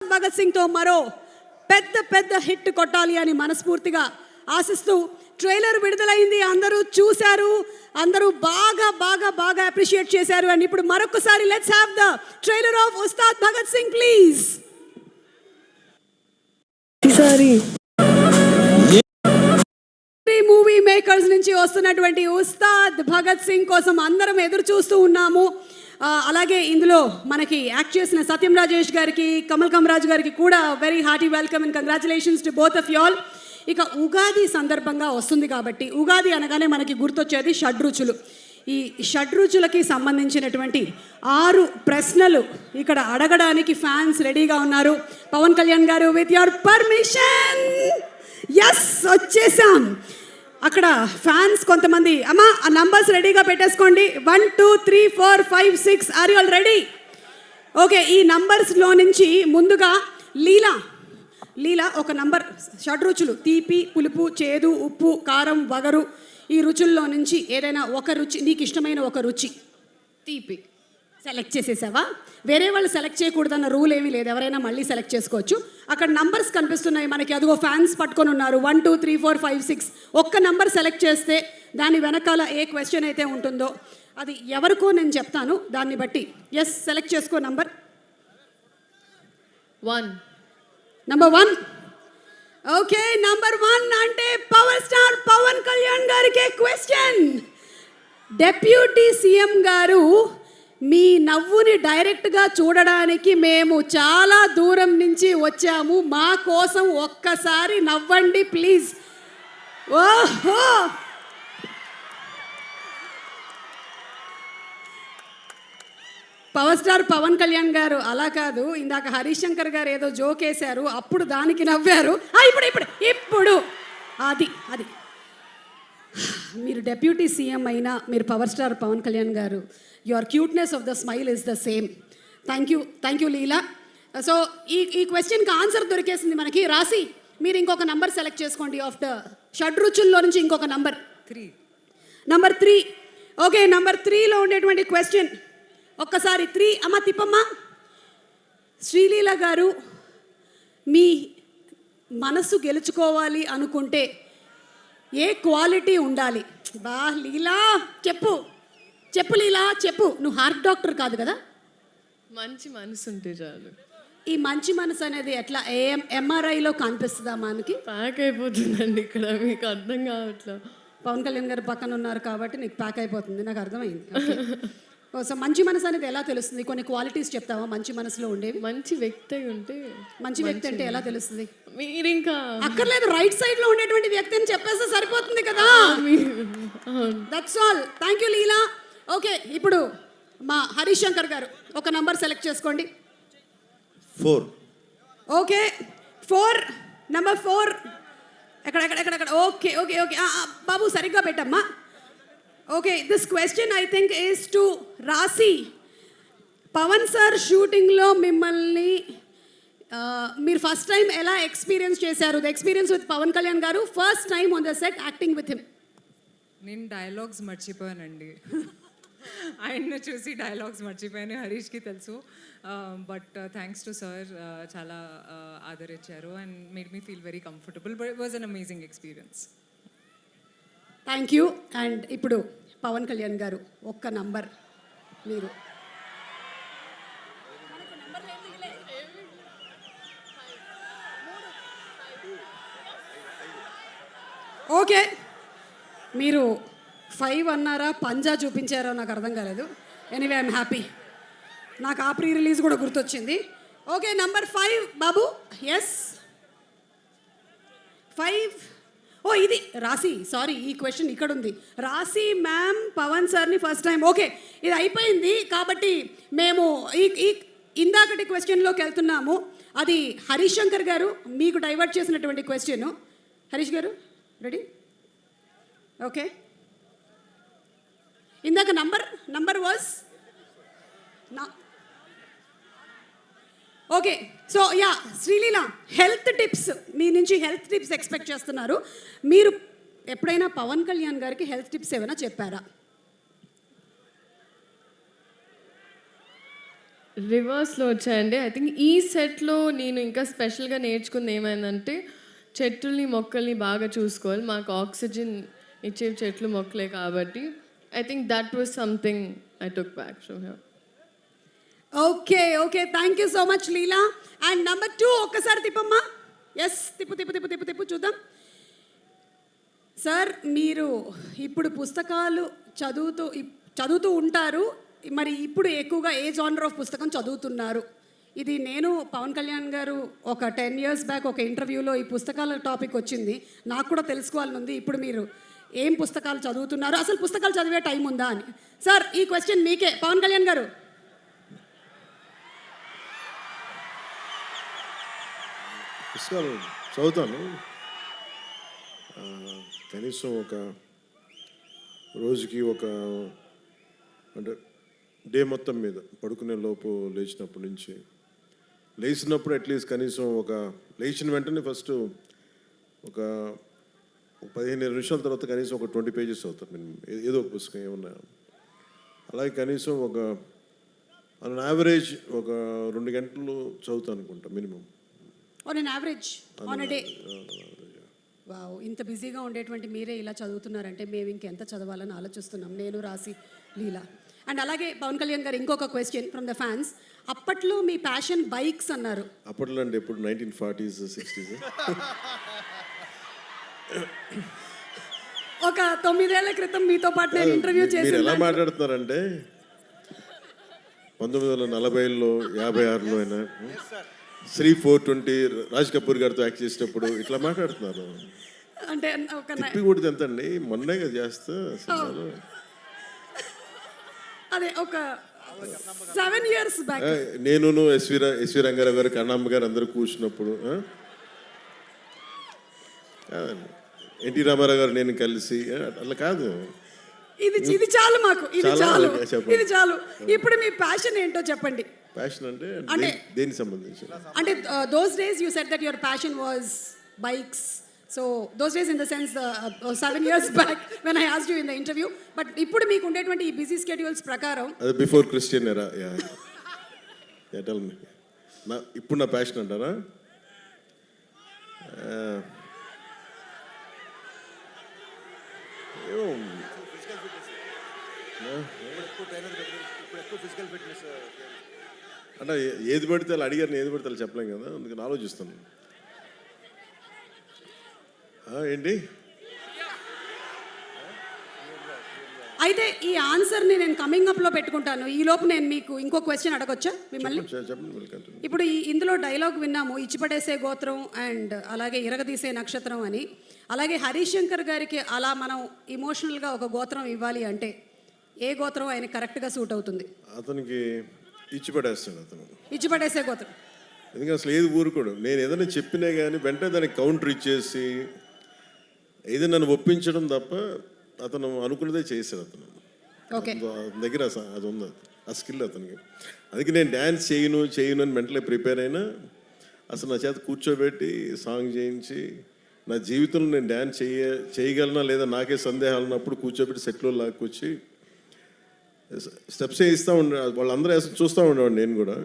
ఉస్తాద్ భగత్ సింగ్తో మరో పెద్ద హిట్ కొట్టాలి అని మనస్ఫూర్తిగా ఆశిస్తూ ట్రైలర్ విడుదలైంది. అందరూ చూశారు, అందరూ బాగా అప్రిషియేట్ చేశారు. అండ్ ఇప్పుడు మరొకసారి let's have the trailer of Ustad Bhagat Singh please. Movie makers నుంచి వస్తున్నటువంటి ఉస్తాద్ భగత్ సింగ్ కోసం అందరం ఎదురు చూస్తూ ఉన్నాము. అలాగే ఇందులో మనకి యాక్ట్ చేసిన సత్యం రాజేష్ గారికి, కమల్ కమరాజ్ గారికి కూడా very hearty welcome and congratulations to both of you all. ఇక ఉగాది సందర్భంగా వస్తుంది కాబట్టి ఉగాది అనగానే మనకి గుర్తొచ్చేది షడ్రుచులు. ఈ షడ్రుచులకి సంబంధించినటువంటి 6 ప్రశ్నలు ఇక్కడ అడగడానికి ఫ్యాన్స్ రెడీగా ఉన్నారు. పవన్ కళ్యాణ్ గారు విత్ యువర్ పర్మిషన్. ఎస్, వచ్చేసాం. అక్కడ ఫ్యాన్స్ కొంతమంది అమ్మా ఆ నంబర్స్ రెడీగా పెట్టేసుకోండి. 1 2 3 4 5 6 are you all ready? Okay, ఈ నంబర్స్లో నుంచి ముందుగా లీలా ఒక నంబర్. షడ్రుచులు తీపి, పులుపు, చేదు, ఉప్పు, కారం, వగరు, ఈ రుచుల్లో నుంచి ఏదైనా ఒక రుచి, నీకు ఇష్టమైన ఒక రుచి. తీపి సెలెక్ట్ చేసేసావా? వేరే వాళ్ళు సెలెక్ట్ చేయకూడదన్న రూల్ ఏమీ లేదు, ఎవరైనా మళ్ళీ సెలెక్ట్ చేసుకోవచ్చు. అక్కడ నంబర్స్ కనిపిస్తున్నాయి మనకి, అదిగో ఫ్యాన్స్ పట్టుకొని ఉన్నారు. 1 2 3 4 5 6. ఒక్క నంబర్ సెలెక్ట్ చేస్తే దాని వెనకాల ఏ క్వశ్చన్ అయితే ఉంటుందో అది ఎవరికో నేను చెప్తాను, దాన్ని బట్టి. ఎస్, సెలెక్ట్ చేసుకో నంబర్. 1. నంబర్ 1. ఓకే, నంబర్ 1 అంటే పవర్ స్టార్ పవన్ కళ్యాణ్ గారికి క్వశ్చన్. డెప్యూటీ సీఎం గారు, మీ నవ్వుని డైరెక్ట్గా చూడడానికి మేము చాలా దూరం నుంచి వచ్చాము, మా కోసం ఒక్కసారి నవ్వండి ప్లీజ్. ఓహో, పవర్ స్టార్ పవన్ కళ్యాణ్ గారు అలా కాదు, ఇందాక హరీష్ శంకర్ గారు ఏదో జోక్ వేశారు, అప్పుడు దానికి నవ్వారు. ఇప్పుడు అది మీరు డెప్యూటీ సీఎం అయినా మీరు పవర్ స్టార్ పవన్ కళ్యాణ్ గారు, your cuteness of the smile is the same. Thank you Leela. So ఈ క్వశ్చన్కి ఆన్సర్ దొరికేసింది మనకి. రాసి మీరు ఇంకొక నంబర్ సెలెక్ట్ చేసుకోండి. ఆఫ్ ద షడ్రుచుల్లో నుంచి ఇంకొక నంబర్. 3. నంబర్ 3. ఓకే, నంబర్ 3లో ఉండేటువంటి క్వశ్చన్ ఒక్కసారి 3 అమ్మ తిప్పమ్మా. శ్రీలీల గారు, మీ మనసు గెలుచుకోవాలి అనుకుంటే ఏ క్వాలిటీ ఉండాలి? బా లీలా, చెప్పు లీలా, చెప్పు. నువ్వు హార్ట్ డాక్టర్ కాదు కదా? మంచి మనసు ఉంటే చాలు. ఈ మంచి మనసు అనేది ఎట్లా ఎంఆర్ఐలో కనిపిస్తుందా? మనకి ప్యాక్ అయిపోతుందండి ఇక్కడ, మీకు అర్థం కావట్లా. పవన్ కళ్యాణ్ గారు పక్కన ఉన్నారు కాబట్టి నీకు ప్యాక్ అయిపోతుంది, నాకు అర్థమైంది. సో మంచి మనసు అనేది ఎలా తెలుస్తుంది? కొన్ని క్వాలిటీస్ చెప్తావా మంచి మనసులో ఉండేవి? మంచి వ్యక్తి ఉంటే. మంచి వ్యక్తి అంటే ఎలా తెలుస్తుంది? మీరు ఇంకా అక్కర్లేదు, రైట్ సైడ్ లో ఉండేటువంటి వ్యక్తి అని చెప్పేస్తే సరిపోతుంది కదా. That's all. Thank you Leela. Okay, ఇప్పుడు మా హరీష్ శంకర్ గారు ఒక నంబర్ సెలెక్ట్ చేసుకోండి. 4. ఓకే, 4. నంబర్ 4 ఎక్కడ? ఓకే బాబు సరిగ్గా పెట్టమ్మా. Okay, this question I think is to Raasi. Pawan sir షూటింగ్లో మిమ్మల్ని మీరు ఫస్ట్ టైం ఎలా ఎక్స్పీరియన్స్ చేశారు? The experience with Pawan Kalyan garu, first time on the set acting with him. నేను డైలాగ్స్ మర్చిపోయానండి. ఆయన్ని చూసి డైలాగ్స్ మర్చిపోయాను, హరీష్కి తెలుసు. బట్ థ్యాంక్స్ టు సార్, చాలా ఆదరించారు and made me feel very comfortable. But it was an amazing experience. Thank you. And ఇప్పుడు పవన్ కళ్యాణ్ గారు ఒక్క నంబర్ మీరు. ఓకే, మీరు 5 అన్నారా, పంజా చూపించారో నాకు అర్థం కాలేదు. Anyway I'm happy. నాకు ఆ ప్రీ రిలీజ్ కూడా గుర్తొచ్చింది. ఓకే, నంబర్ 5 బాబు. ఎస్, 5. ఓ ఇది రాసి, సారీ ఈ క్వశ్చన్ ఇక్కడ ఉంది. రాసి మ్యామ్ పవన్ సార్ని ఫస్ట్ టైం. ఓకే, ఇది అయిపోయింది కాబట్టి మేము ఈ ఇందాకటి క్వశ్చన్లోకి వెళ్తున్నాము. అది హరీష్ శంకర్ గారు మీకు డైవర్ట్ చేసినటువంటి question. Harish garu ready? Okay, ఇందాక number was okay. So yeah, Sreeleela, health tips మీ నుంచి హెల్త్ టిప్స్ ఎక్స్పెక్ట్ చేస్తున్నారు. మీరు ఎప్పుడైనా పవన్ కళ్యాణ్ గారికి హెల్త్ టిప్స్ ఏమైనా చెప్పారా? రివర్స్లో వచ్చాయండి. ఐ థింక్ ఈ సెట్లో నేను ఇంకా స్పెషల్గా నేర్చుకుంది ఏమైందంటే చెట్లని మొక్కల్ని బాగా చూసుకోవాలి. మాకు ఆక్సిజన్ ఇచ్చే చెట్లు మొక్కలే కాబట్టి I think that was something I took back from here. Okay okay, thank you so much Leela. And number 2 ఒక్కసారి తిప్పమ్మా. ఎస్, తిప్పు తిప్పు తిప్పు తిప్పు తిప్పు చూద్దాం. సార్, మీరు ఇప్పుడు పుస్తకాలు చదువుతూ ఉంటారు, మరి ఇప్పుడు ఎక్కువగా ఏ జానర్ ఆఫ్ పుస్తకం చదువుతున్నారు? ఇది నేను పవన్ కళ్యాణ్ గారు ఒక 10 years బ్యాక్ ఒక ఇంటర్వ్యూలో ఈ పుస్తకాల టాపిక్ వచ్చింది, నాకు కూడా తెలుసుకోవాలని ఉంది. ఇప్పుడు మీరు ఏం పుస్తకాలు చదువుతున్నారు, అసలు పుస్తకాలు చదివే టైం ఉందా అని. సార్, ఈ క్వశ్చన్ మీకే. పవన్ కళ్యాణ్ గారు. పుస్తకాలు చదువుతాను. కనీసం ఒక రోజుకి అంటే డే మొత్తం మీద పడుకునే లోపు లేచినప్పటి నుంచి లేచినప్పుడు అట్లీస్ట్ కనీసం లేచిన వెంటనే ఫస్ట్ ఒక 15 నిమిషాల తర్వాత కనీసం ఒక 20 pages అవుతాను నేను, ఏదో ఒక పుస్తకం ఏమన్నా. అలాగే కనీసం ఆన్ యావరేజ్ ఒక 2 గంటలు చదువుతాను అనుకుంటా minimum. On an average on a day. Wow, ఇంత బిజీగా ఉండేటువంటి మీరే ఇలా చదువుతున్నారంటే మేము ఇంకెంత చదవాలని ఆలోచిస్తున్నాం, నేను, రాసి, లీలా. అండ్ అలాగే పవన్ కళ్యాణ్ గారు ఇంకొక క్వశ్చన్ ఫ్రమ్ ద ఫ్యాన్స్. అప్పట్లో మీ ప్యాషన్ బైక్స్ అన్నారు. అప్పట్లో అంటే ఎప్పుడు 1940s 60s? ఒక 9 ఏళ్ల క్రితం మీతో పాటు నేను ఇంటర్వ్యూ మీరు ఎలా చేశాను. మాట్లాడుతున్నారంటే 1940లో 56లో అయినా శ్రీ 420 రాజ్ కపూర్ గారితో యాక్ట్ చేసేటప్పుడు ఇట్లా మాట్లాడుతున్నారు. అంటే ఒక తిప్పి కొడితే ఎంత అండి, మొన్నే కదా చేస్తా సినిమాలో. అదే ఒక 7 years బ్యాక్. నేను ఎస్వి రంగారావు గారు, కన్నమ్మ గారు అందరూ కూర్చున్నప్పుడు ఎన్టీ రామారావు గారు నేను కలిసి అట్లా కాదు. ఇది చాలు మాకు, ఇది చాలా చాలు, చెప్పండి. ఇది చాలు. ఇప్పుడు మీ ప్యాషన్ ఏంటో చెప్పండి. ప్యాషన్ అంటే అంటే దేనికి సంబంధించి? అంటే those days you said that your passion was bikes. So those days in the sense 7 years back when I asked you in the interview. But ఇప్పుడు మీకు ఉండేటువంటి ఈ బిజీ స్కెడ్యూల్స్ ప్రకారం అది బిఫోర్ క్రిస్టియన్ ఎరా. Tell me. ఇప్పుడు నా passion అంటారా? అంటే ఏది పడితే వాళ్ళు అడిగారు, ఏది పడితే వాళ్ళు చెప్పలేం కదా, అందుకని ఆలోచిస్తాను. ఏంటి అయితే ఈ ఆన్సర్ని నేను కమింగ్ అప్లో పెట్టుకుంటాను. ఈ లోపు నేను మీకు ఇంకో క్వశ్చన్ అడగొచ్చా మిమ్మల్ని? చెప్పండి. ఇప్పుడు ఇందులో డైలాగ్ విన్నాము, ఇచ్చిపడేసే గోత్రం అండ్ అలాగే ఇరగదీసే నక్షత్రం అని. అలాగే హరీష్ శంకర్ గారికి అలా మనం ఇమోషనల్గా ఒక గోత్రం ఇవ్వాలి అంటే ఏ గోత్రం ఆయన కరెక్ట్గా సూట్ అవుతుంది? అతనికి ఇచ్చి పడేస్తాడు అతను. ఇచ్చిపడేసే గోత్రం. ఎందుకంటే అసలు ఏది ఊరుకోడు. నేను ఏదైనా చెప్పినా కానీ వెంటనే దానికి కౌంటర్ ఇచ్చేసి ఏదో నన్ను ఒప్పించడం తప్ప అతను అనుకున్నదే చేశాడు అతను. ఓకే, దగ్గర అది ఉంది, ఆ స్కిల్ అతనికి. అందుకే నేను డ్యాన్స్ చేయను అని మెంటలీ ప్రిపేర్ అయినా అసలు నా చేత కూర్చోబెట్టి సాంగ్ చేయించి నా జీవితంలో నేను డ్యాన్స్ చేయగలనా లేదా నాకే సందేహాలు ఉన్నప్పుడు కూర్చోబెట్టి సెట్లో లాక్కొచ్చి స్టెప్స్ వేయిస్తూ ఉండే. వాళ్ళందరూ చూస్తూ ఉండేవాడు. నేను కూడా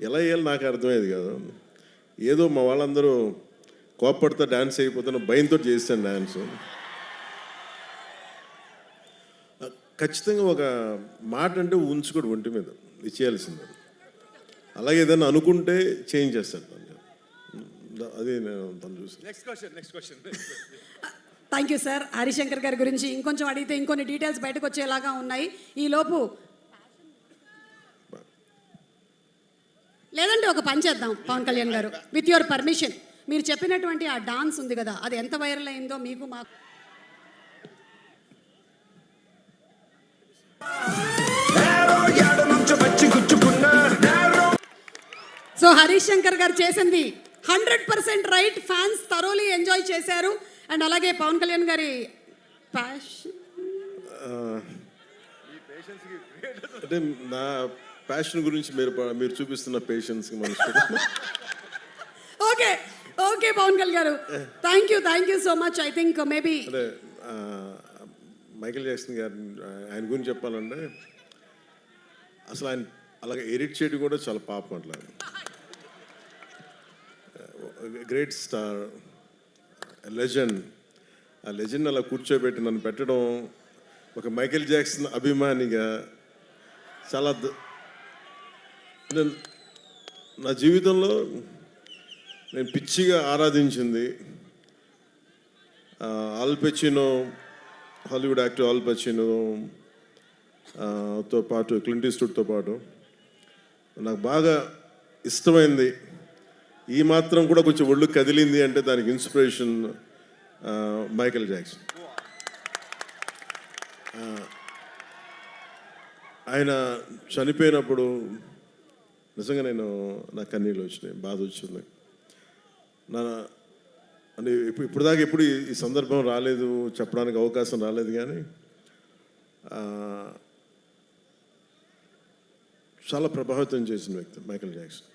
ఎలా వేయాలి నాకు అర్థమయ్యేది కాదు. ఏదో మా వాళ్ళందరూ కోప్పడితే డ్యాన్స్ అయిపోతున్న భయంతో చేస్తాను డ్యాన్స్. ఖచ్చితంగా ఒక మాట అంటే ఉంచుకోడు ఒంటి మీద, ఇచ్చేయాల్సిందే. అలాగే ఏదైనా అనుకుంటే చేంజ్ చేస్తాడు. అది నేను తను చూసి. Next question. Thank you sir. Harishankar గారి గురించి ఇంకొంచెం అడిగితే ఇంకొన్ని డీటెయిల్స్ బయటకు వచ్చేలాగా ఉన్నాయి. ఈ లోపు లేదంటే ఒక పని చేద్దాం పవన్ కళ్యాణ్ గారు, విత్ యువర్ పర్మిషన్. మీరు చెప్పినటువంటి ఆ డాన్స్ ఉంది కదా, అది ఎంత వైరల్ అయిందో మీకు మాకు సో హరీష్ శంకర్ గారు చేసింది 100% రైట్. ఫ్యాన్స్ థరోలీ ఎంజాయ్ చేశారు. అండ్ అలాగే పవన్ కళ్యాణ్ గారి ప్యాషన్ అంటే నా ప్యాషన్ గురించి మీరు చూపిస్తున్న పేషెన్స్కి మనసు. ఓకే ఓకే పవన్ కళ్యాణ్ గారు, thank you so much. I think maybe అంటే మైకేల్ జాక్సన్ గారు, ఆయన గురించి చెప్పాలంటే అసలు ఆయన అలాగే ఎడిట్ చేయడం కూడా చాలా పాపం అట్లా. Great star, legend. ఆ లెజెండ్ అలా కూర్చోబెట్టి నన్ను పెట్టడం ఒక మైకేల్ జాక్సన్ అభిమానిగా చాలా నా జీవితంలో నేను పిచ్చిగా ఆరాధించింది Al Pacino, Hollywood actor Al Pacino తో పాటు క్లింట్ ఈస్ట్వుడ్తో పాటు నాకు బాగా ఇష్టమైంది, ఈ మాత్రం కూడా కొంచెం ఒళ్ళు కదిలింది అంటే దానికి ఇన్స్పిరేషన్ మైకేల్ జాక్సన్. ఆయన చనిపోయినప్పుడు నిజంగా నా కన్నీళ్ళు వచ్చినాయి, బాధ వచ్చింది. అంటే ఇప్పుడు దాకా ఎప్పుడు ఈ సందర్భం రాలేదు, చెప్పడానికి అవకాశం రాలేదు, కానీ చాలా ప్రభావితం చేసిన వ్యక్తి Michael Jackson,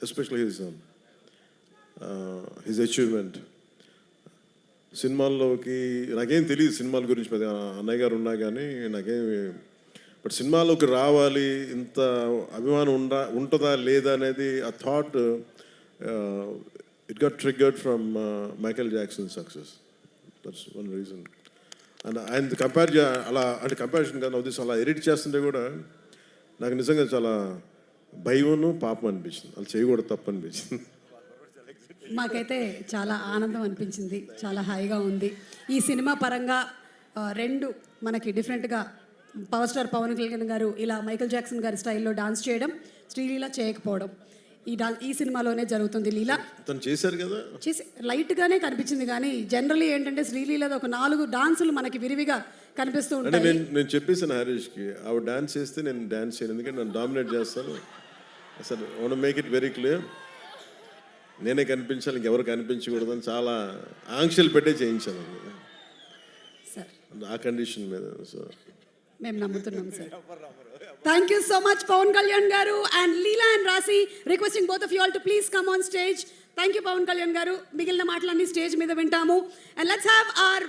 especially his achievement. సినిమాల్లోకి నాకేం తెలియదు సినిమాల గురించి, పెద్ద అన్నయ్య గారు ఉన్నా కానీ నాకేమి, బట్ సినిమాలోకి రావాలి, ఇంత అభిమానం ఉంటుందా లేదా అనేది ఆ thought it got triggered from Michael Jackson success. That's one reason. And ఆయన అలా అంటే కంపారిజన్ కానీ ఉద్దేశం అలా ఎడిట్ చేస్తుంటే కూడా నాకు నిజంగా చాలా భయమును పాపం అనిపించింది, అలా చేయకూడదు, తప్పు అనిపించింది. మాకైతే చాలా ఆనందం అనిపించింది, చాలా హాయిగా ఉంది. ఈ సినిమా పరంగా రెండు మనకి డిఫరెంట్గా పవర్ స్టార్ పవన్ కళ్యాణ్ గారు ఇలా మైకేల్ జాక్సన్ గారి స్టైల్లో డాన్స్ చేయడం, శ్రీలీల చేయకపోవడం ఈ సినిమాలోనే జరుగుతుంది. లీల తను చేశారు కదా, చేసి లైట్గానే కనిపించింది, కానీ జనరల్లీ ఏంటంటే శ్రీలీలది ఒక 4 డాన్సులు మనకి విరివిగా కనిపిస్తూ అంటే ఉంటాయి. నేను చెప్పేసాను హరీష్కి, ఆవిడ డాన్స్ చేస్తే నేను డాన్స్ చేయను, ఎందుకంటే నన్ను డామినేట్ చేస్తాను. అసలు one make it very clear, నేనే కనిపించాలి, ఇంకెవరు కనిపించకూడదని చాలా ఆంక్షలు పెట్టే చేయించాను సార్ ఆ కండిషన్ మీద. సో మేము నమ్ముతున్నాం sir. Thank you so much Pawan Kalyan garu and Leela and Raashi. Requesting both of you all to please come on stage. Thank you Pawan Kalyan garu. మిగిలిన మాటలన్నీ స్టేజ్ మీద వింటాము. And let's have our